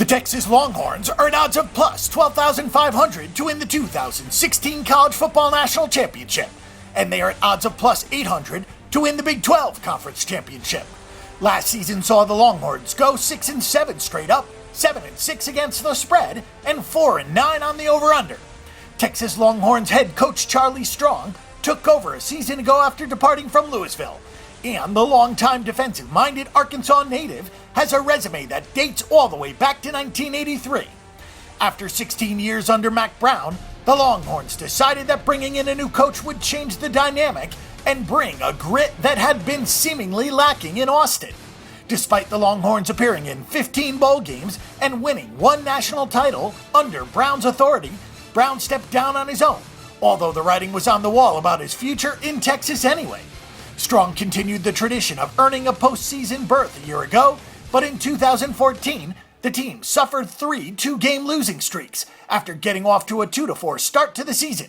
The Texas Longhorns are at odds of plus 12,500 to win the 2016 College Football National Championship, and they are at odds of plus 800 to win the Big 12 Conference Championship. Last season saw the Longhorns go 6-7 straight up, 7-6 against the spread, and 4-9 on the over-under. Texas Longhorns head coach Charlie Strong took over a season ago after departing from Louisville, and the longtime defensive-minded Arkansas native has a resume that dates all the way back to 1983. After 16 years under Mack Brown, the Longhorns decided that bringing in a new coach would change the dynamic and bring a grit that had been seemingly lacking in Austin. Despite the Longhorns appearing in 15 bowl games and winning one national title under Brown's authority, Brown stepped down on his own, although the writing was on the wall about his future in Texas anyway. Strong continued the tradition of earning a postseason berth a year ago, but in 2014, the team suffered 3 two-game losing streaks after getting off to a 2-4 start to the season.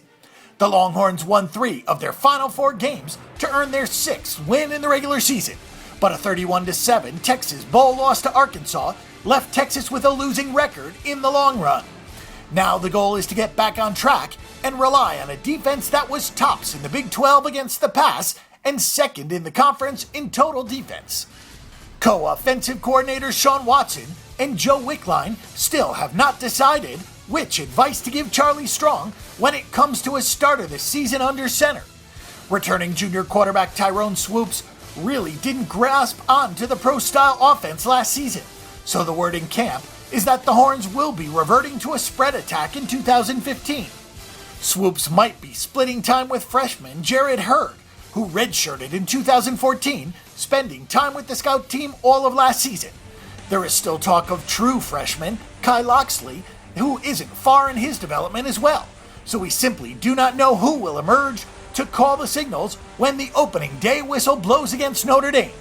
The Longhorns won 3 of their final 4 games to earn their 6th win in the regular season, but a 31-7 Texas Bowl loss to Arkansas left Texas with a losing record in the long run. Now the goal is to get back on track and rely on a defense that was tops in the Big 12 against the pass and second in the conference in total defense. Co-offensive coordinators Sean Watson and Joe Wickline still have not decided which advice to give Charlie Strong when it comes to a start of the season under center. Returning junior quarterback Tyrone Swoops really didn't grasp onto the pro-style offense last season, so the word in camp is that the Horns will be reverting to a spread attack in 2015. Swoops might be splitting time with freshman Jared Hurd, who redshirted in 2014, spending time with the scout team all of last season. There is still talk of true freshman Kai Loxley, who isn't far in his development as well, so we simply do not know who will emerge to call the signals when the opening day whistle blows against Notre Dame.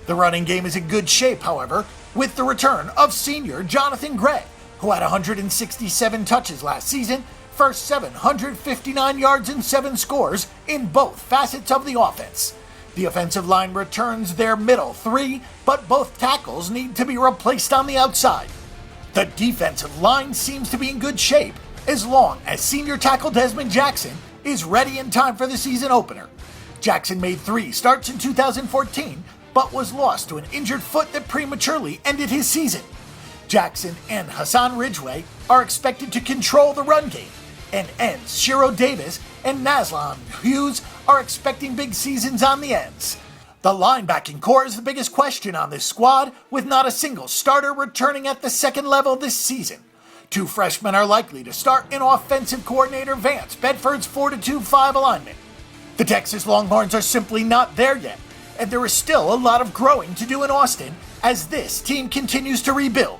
The running game is in good shape, however, with the return of senior Jonathan Gray, who had 167 touches last season for 759 yards and 7 scores in both facets of the offense. The offensive line returns their middle 3, but both tackles need to be replaced on the outside. The defensive line seems to be in good shape as long as senior tackle Desmond Jackson is ready in time for the season opener. Jackson made 3 starts in 2014, but was lost to an injured foot that prematurely ended his season. Jackson and Hassan Ridgeway are expected to control the run game, and ends Shiro Davis and Naslan Hughes are expecting big seasons on the ends. The linebacking core is the biggest question on this squad, with not a single starter returning at the second level this season. 2 freshmen are likely to start in offensive coordinator Vance Bedford's 4-2-5 alignment. The Texas Longhorns are simply not there yet, and there is still a lot of growing to do in Austin as this team continues to rebuild.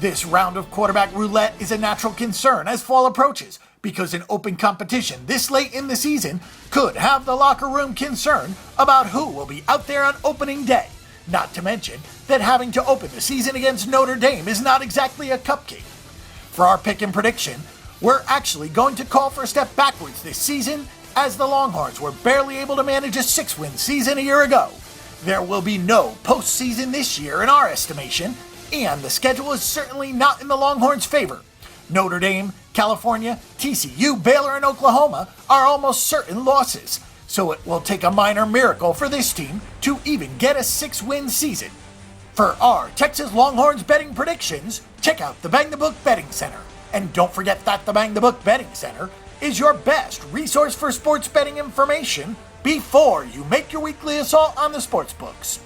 This round of quarterback roulette is a natural concern as fall approaches, because an open competition this late in the season could have the locker room concerned about who will be out there on opening day, not to mention that having to open the season against Notre Dame is not exactly a cupcake. For our pick and prediction, we're actually going to call for a step backwards this season, as the Longhorns were barely able to manage a 6-win season a year ago. There will be no postseason this year in our estimation, and the schedule is certainly not in the Longhorns' favor. Notre Dame, California, TCU, Baylor, and Oklahoma are almost certain losses, so it will take a minor miracle for this team to even get a 6-win season. For our Texas Longhorns betting predictions, check out the Bang the Book Betting Center. And don't forget that the Bang the Book Betting Center is your best resource for sports betting information before you make your weekly assault on the sports books.